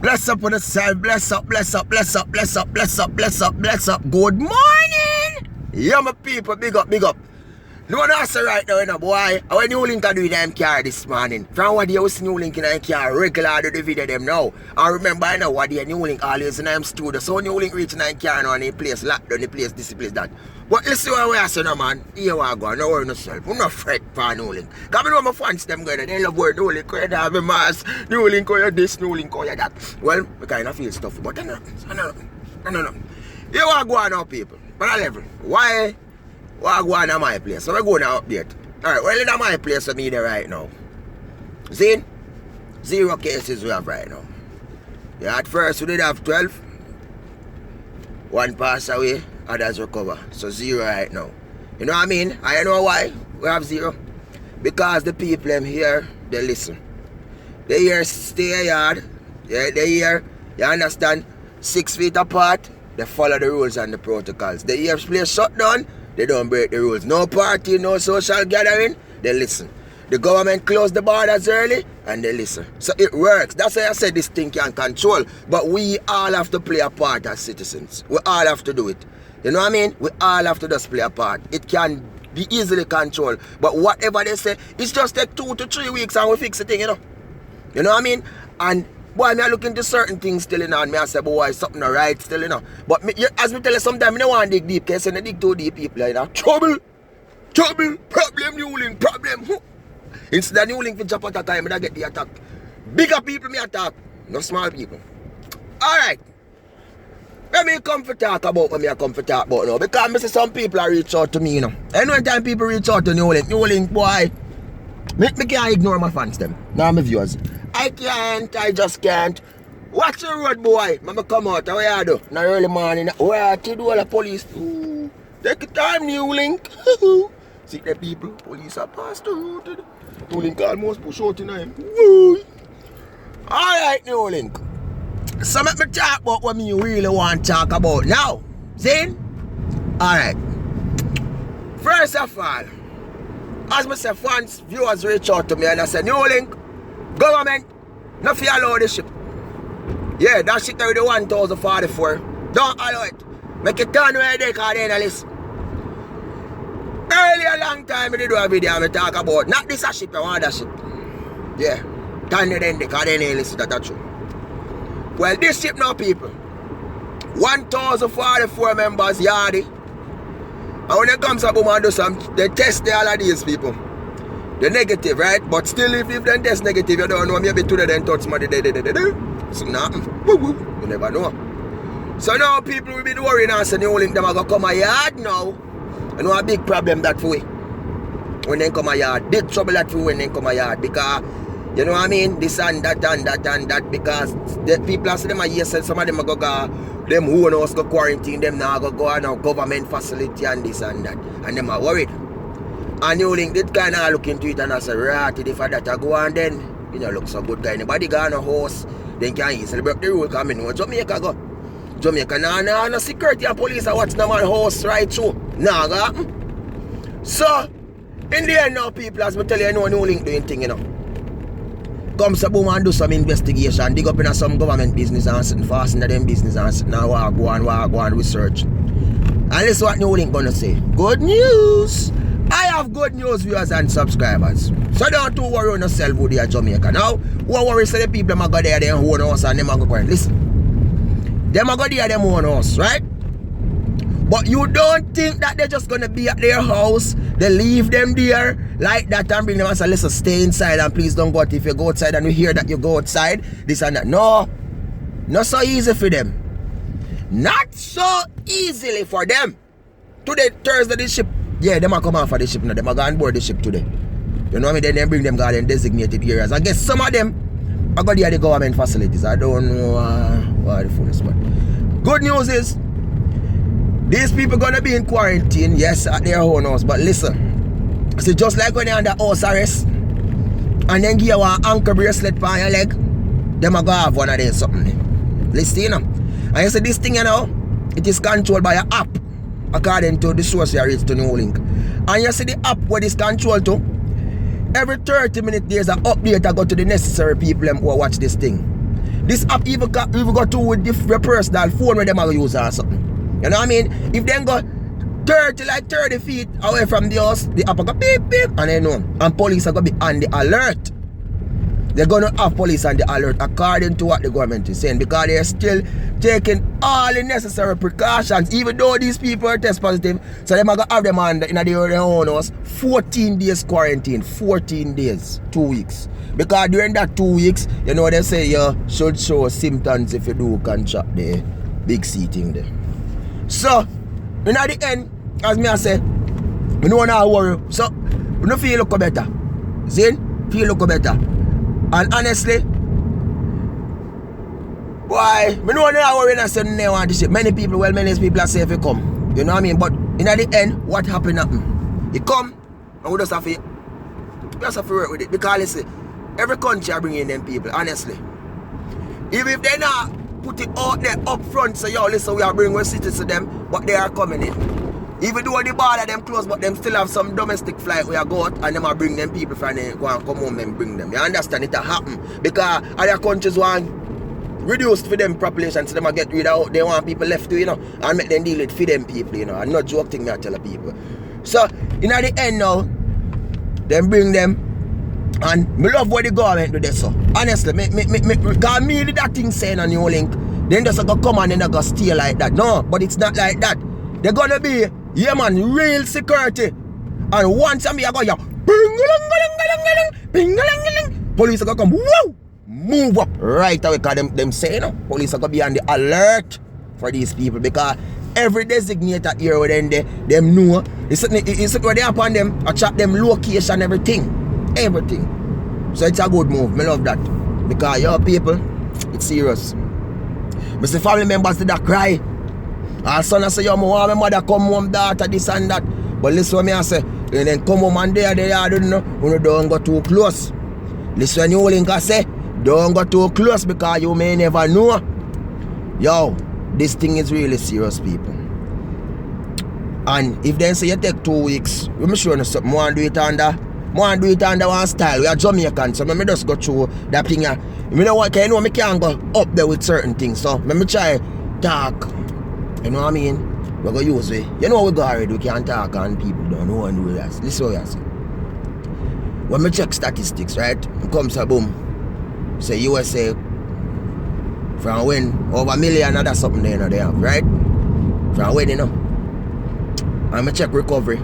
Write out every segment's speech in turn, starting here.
Bless up on yourself. Bless up, bless up, bless up, bless up, bless up, bless up, bless up. Good morning. Yeah, my people, big up, big up. No one has to right now, you know, boy. When NEWLINK are doing them car this morning. From what you see NEWLINK in them car, regular do the video them now. I remember, I know what the NEWLINK always in them studio. So NEWLINK reach in them car now and they place lockdown, they place this, place that. But listen what we are saying, man. Here we go, no worry yourself. I'm not fret for NEWLINK. Because I know my fans them going, they love word NEWLINK, you have a mask, NEWLINK, or you this, NEWLINK, or you that. Well, we kind of feel stuff, but I know. Here we go now, people. But I level. Why? Well, I go on to my place, so we're going to update. Alright, well, in my place for me there right now. See? 0 cases we have right now. Yeah, at first we did have 12. 1 passed away, others recover. So 0 right now. You know what I mean? I know why we have 0. Because the people them here, they listen. They here stay yard. Yeah, they here, you understand? 6 feet apart, they follow the rules and the protocols. They here place shut down. They don't break the rules. No party, no social gathering, they listen. The government closed the borders early and they listen. So it works. That's why I said this thing can control. But we all have to play a part as citizens. We all have to do it. You know what I mean? We all have to just play a part. It can be easily controlled. But whatever they say, it's just take 2 to 3 weeks and we fix the thing, you know. You know what I mean? And boy, me I look into certain things still, you know, and me I say, boy, something not right still, you know. But me, as me tell you, sometimes I don't want to dig deep, because when I dig too deep, people, you know, trouble, problem, NEWLINK, problem. Instead of NEWLINK for jump at a time, I get the attack. Bigger people me attack, no small people. Alright. Let me come for talk about what I come for talk about now, because I see some people are reach out to me, you know. And one time people reach out to NEWLINK, boy, me can't ignore my fans, them. Now my viewers. I just can't. Watch the road, boy. Mama come out, what you do? In the early morning, what you do all the police? Ooh, take your time, NEWLINK. See the people, police are past the road. NEWLINK almost push out in him. Alright, NEWLINK. So let me talk about what me really want to talk about now. See? Alright. First of all, as I say, fans, viewers reach out to me and I say, NEWLINK, government, not fi allow this ship. Yeah, that shit there with the 1044. Don't allow it. Make it turn where they call they listen. Earlier long time I did do a video and I talk about not this a ship, I want that ship. Yeah. Turn it in they call they listen, that's true. Well, this ship now, people. 1044 members yardy. And when it comes up and do some, they test all of these people. The negative, right? But still, if them test negative, you don't know, maybe today then touch somebody, so nothing. You never know. So now people will be worrying and saying, NEWLINK them are going to come a yard now. You know a big problem that for we. When they come a yard. Big trouble that for when they come a yard. Because, you know what I mean? This and that and that and that. Because the people are saying them are yes, some of them are going to go, them who knows go quarantine, them now go on a government facility and this and that. And them are worried. And NEWLINK did kind of look into it and I said, right, if that go on then, you know, look so good guy. Anybody got on a horse, then can easily break the rule coming. When Jamaica go. Jamaica no security and police are watching them on horse right through. Nah, go happen. So, in the end now, people, as I tell you, I know NEWLINK doing thing, you know. Come so boom and do some investigation, dig up in some government business and sitting fast into them business and sitting and go and research. And this is what NEWLINK gonna say. Good news! I have good news, viewers and subscribers. So don't too worry on yourself who they are Jamaica. Now, who worry say the people them go there, they own house and them go quiet. Listen. Them go there, them own house, right? But you don't think that they're just gonna be at their house, they leave them there like that and bring them and say, listen, stay inside and please don't go out. If you go outside and we hear that you go outside, this and that. No. Not so easy for them. Not so easily for them. Today, Thursday, this ship. Yeah, them are come off for the ship now. Them are going on board the ship today. You know what I mean? Then they bring them guard in designated areas. I guess some of them are going to the government facilities. I don't know what the full is, but good news is these people going to be in quarantine, yes, at their own house. But listen, see, just like when they're under house arrest and then give you an ankle bracelet on your leg, them are going to have one of them something. Listen, you know. And you see this thing, you know, it is controlled by an app. According to the source here, it's to NEWLINK. And you see the app where this control to, every 30 minutes there's an update I go to the necessary people who watch this thing. This app even got to with the personal phone where them are use or something. You know what I mean? If them go 30 feet away from the house, the app will go beep beep and they know. And police are going to be on the alert. They're going to have police on the alert according to what the government is saying, because they're still taking all the necessary precautions, even though these people are test positive. So they're going to have them in their own house 14 days quarantine, 14 days, 2 weeks. Because during that 2 weeks, you know, they say you should show symptoms if you do contract the big C thing there. So, in the end, as me I say, you don't want to worry. So, you don't feel look better. See? Feel look better. And honestly, boy, I don't want to worry and say they want this shit. Many people are say if you come. You know what I mean? But in the end, what happened? You come, and we just have to work with it. Because listen, every country are bringing them people, honestly. Even if they not put it out there up front, so yo, listen, we are bringing our citizens to them, but they are coming in. Even though the border them close, but them still have some domestic flight where I go out and them are bring them people from there, go and come home and bring them. You understand? It happen. Because other countries want reduced for them population, so them are get rid of, they want people left to, you know, and make them deal with for them people, you know. And not joke thing me I tell the people. So, in the end now, them bring them, and me love what the government do this so. Honestly, because me that thing saying on NEWLINK, then just go come and then they go stay like that. No, but it's not like that. They're gonna be, yeah man, real security. And once I go, yeah, police are gonna come, whoa, move up right away, because them say, you know, police are gonna be on the alert for these people, because every designated here within them know, it's where they upon them, I chat them location, everything. So it's a good move, I love that. Because your people, it's serious. I see family members did that cry. Our son I say, yo, I want my mother come home, daughter, this and that. But listen what me I say, and then come home and there, you don't go too close. Listen what NEWLINK I say, don't go too close, because you may never know. Yo, this thing is really serious, people. And if they say you take 2 weeks, I'm sure you something, I want to do it under one style. We are Jamaican, so let me just go through that thing. You know what, because you know me can't go up there with certain things, so let me try talk. You know what I mean? We're going to use it. You know what we got already, we can't talk and people don't know and do that. Listen what you say. When we check statistics, right? It comes a boom. Say USA, from when over 1 million or that's something there, you know, they have, right? From when, you know. And we check recovery.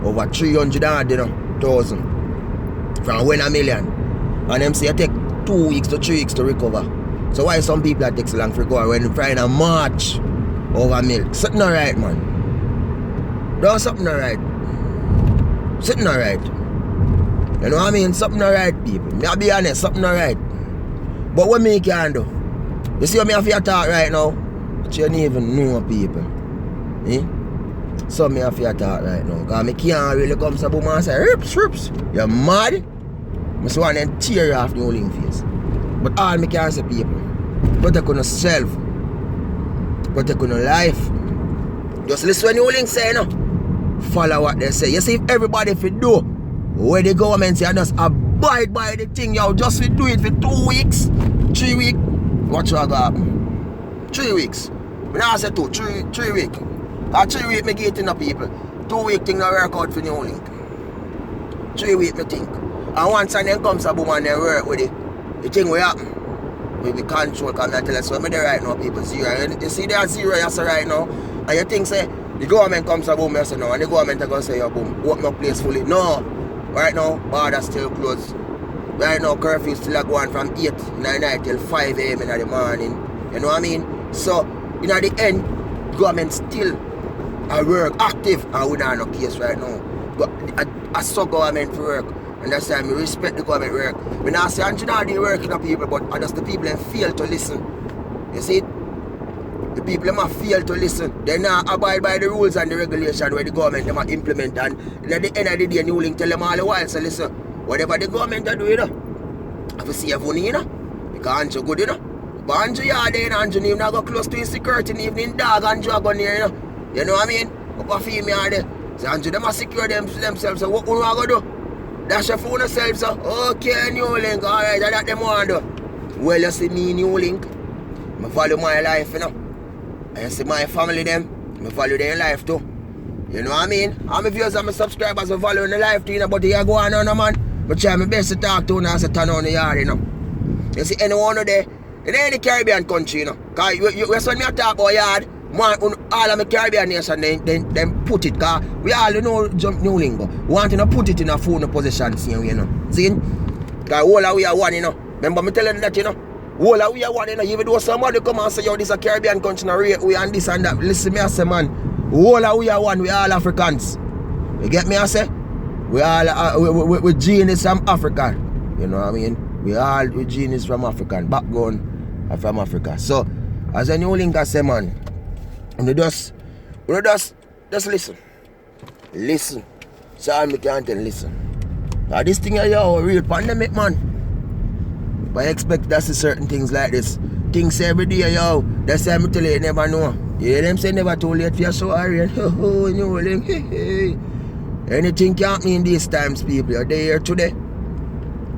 Over 300,000. From when 1 million. And them say you take 2 weeks to 3 weeks to recover. So why some people that take so long to recover when Friday and March over milk? Something not right, man. No, something not right. Something not right. You know what I mean? Something not right, people. Me, I'll be honest, something not right. But what me can do? You see what me have to talk right now? But you don't even know people. Eh? So me have to talk right now. Because me can't really come to boom and say, rips. You're mad? I just want to tear you off the NEWLINK face. But all me can say, people, protect on yourself. Protect on your life. Just listen when NEWLINK say, no. Follow what they say. You see, if everybody if you do where the government say, just abide by the thing, yo, just we do it for 2 weeks, 3 weeks, what you gonna happen? 3 weeks. I now say 3 weeks. At 3 weeks, me getting the people. 2 weeks thing not work out for NEWLINK. 3 weeks, me think. And once and then comes a boom and then work with it. The thing will happen. We be control, because I tell us what me there right now, people, zero. You see there zero, you say right now. And you think, say, the government comes a boom, you say no. And the government are going to say, yo, boom, open up place fully. No. Right now, border still closed. Right now, curfew still going from 8 in the night till 5 a.m. in the morning. You know what I mean? So, in the end, government still at work, active, and we don't have no case right now. But I saw government for work. And that's why I respect the government work. When I say I'm not working on people, but just the people that fail to listen. You see? The people that fail to listen. They not abide by the rules and the regulation where the government them implement. And at the end of the day, NEWLINK tell them all the while, so listen, whatever the government are doing, have to see everyone, you know? Because Andrew good, you know? But Andrew yard there, Andrew even not go close to his security in the evening, dog and dragon here, you know? You know what I mean? Up a female there. So Andrew them secure themselves, so what we are going to do? Dash your phone yourself, so okay, NEWLINK, alright, that's what them want to do. Well, you see me, NEWLINK, I value my life, you know. And you see my family, them, I value their life too. You know what I mean? All my viewers and my subscribers are valuing the life too, you know, but here go on, man. I try my best to talk to you and say turn on the yard, you know. You see anyone of there, in any Caribbean country, you know. Because when me talk about yard, all of my Caribbean nation, then put it, because we all know NEWLINK, but we want to put it in a phone position, you know. See? Because all of we are one, you know. Remember me telling you that, you know. All of we are one, you know. Even though somebody come and say, yo, this is a Caribbean country, no, we and this and that. Listen me, I say, man, all of we are one, we all Africans. You get me, I say? We all, we genius from Africa. You know what I mean? We genius from African background from Africa. So, as a NEWLINK, I say, man, you just listen. Listen. So I can't tell, listen. Now this thing here, a real pandemic, man. But I expect that see certain things like this. Things every day, yo. That's why I tell you, you never know. You hear them say never too late for your show, Arian. Oh, NEWLINK. Anything can't mean these times, people. You're there today.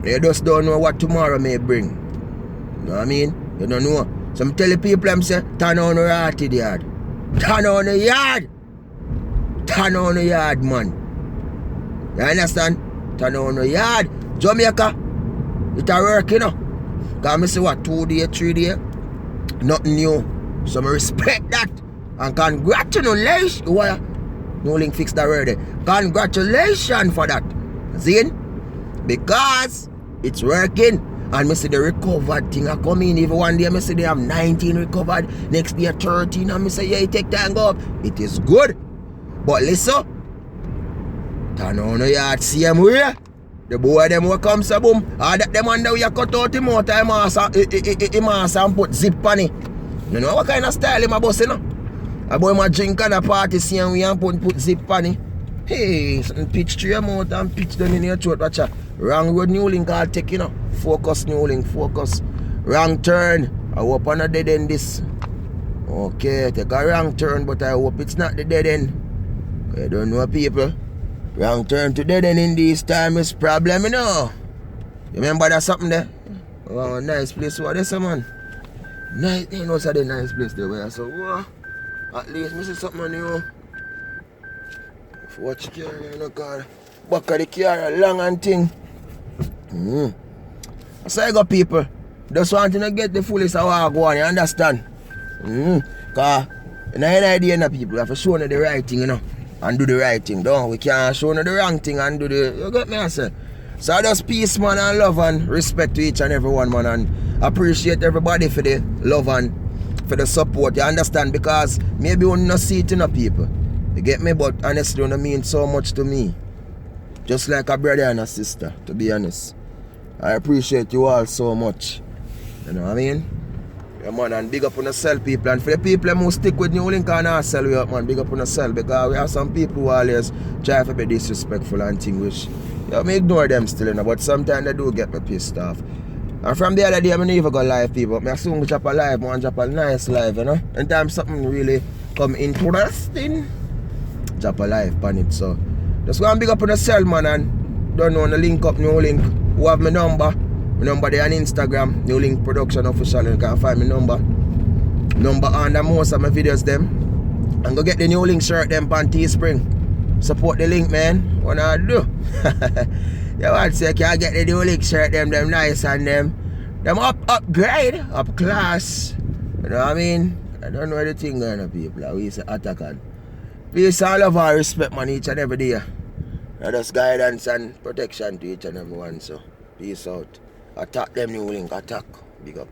You just don't know what tomorrow may bring. You know what I mean? You don't know. So I'm telling people, I'm saying, turn on the yard. Turn on the yard. Turn on the yard, man. You understand? Turn on the yard. Jamaica, it's a work, you know. Because I say what, 2 days, 3 days, nothing new. So I respect that. And congratulations. NEWLINK fix that word there. Congratulations for that. See? Because it's working. And I see the recovered thing are coming. Even one day I see they have 19 recovered. Next day 13. And I say, yeah, it take time go up. It is good. But listen. Turn on the yard, same way. The boy them will come so boom. All that them under we cut out him out of him and put zip on it. You know what kind of style him a boss, you know? A boy ma drink and a party same way and put zip on it. Hey, something pitch through your mouth and pitch down in your throat. Watch out. Wrong road NEWLINK I'll take, you know. Focus NEWLINK, focus. Wrong turn. I hope I'm not dead end this. Okay, take a wrong turn, but I hope it's not the dead end. I don't know, people. Wrong turn to dead end in this time is problem, you know. You remember that something there? Oh, nice place. What is it, man? Nice, you know, it's a nice place there. Where so, at least, I see something new. Watch the car, you know, car. Back of the car, long and thing. So I got people. Just want to get the fullest of what go on, you understand? Because, you know, any idea, no, people, we have to show you the right thing, you know. And do the right thing, don't we? Can't show you the wrong thing and do the, you get me, I say? So just peace, man, and love and respect to each and every one, man, and appreciate everybody for the love and for the support, you understand? Because maybe you not see it in the people. You get me? But honestly, it mean so much to me. Just like a brother and a sister, to be honest. I appreciate you all so much. You know what I mean? Yeah, man, and big up on yourself, people. And for the people who stick with NEWLINK and not sell you up, man, big up on yourself. Because we have some people who always try to be disrespectful and things which, you know, me ignore them still, you know, but sometimes they do get me pissed off. And from the other day, I never go live, people. But I soon drop a live, man, drop a nice live, you know. Anytime something really come interesting, drop a live on it. So just go and big up on yourself, man, and don't know the link up NEWLINK. Who have my number? My number there on Instagram, NEWLINK Production Official. You can find my number. Number under most of my videos them. And go get the NEWLINK shirt them on Teespring. Support the link, man. What I do? You want to say, can I get the NEWLINK shirt them nice and them upgrade, up class. You know what I mean? I don't know the thing going on, people. We say attack on. Peace and love and respect, man, each and every day. Just guidance and protection to each and every one. So, peace out. Attack them NEWLINK, attack. Big up.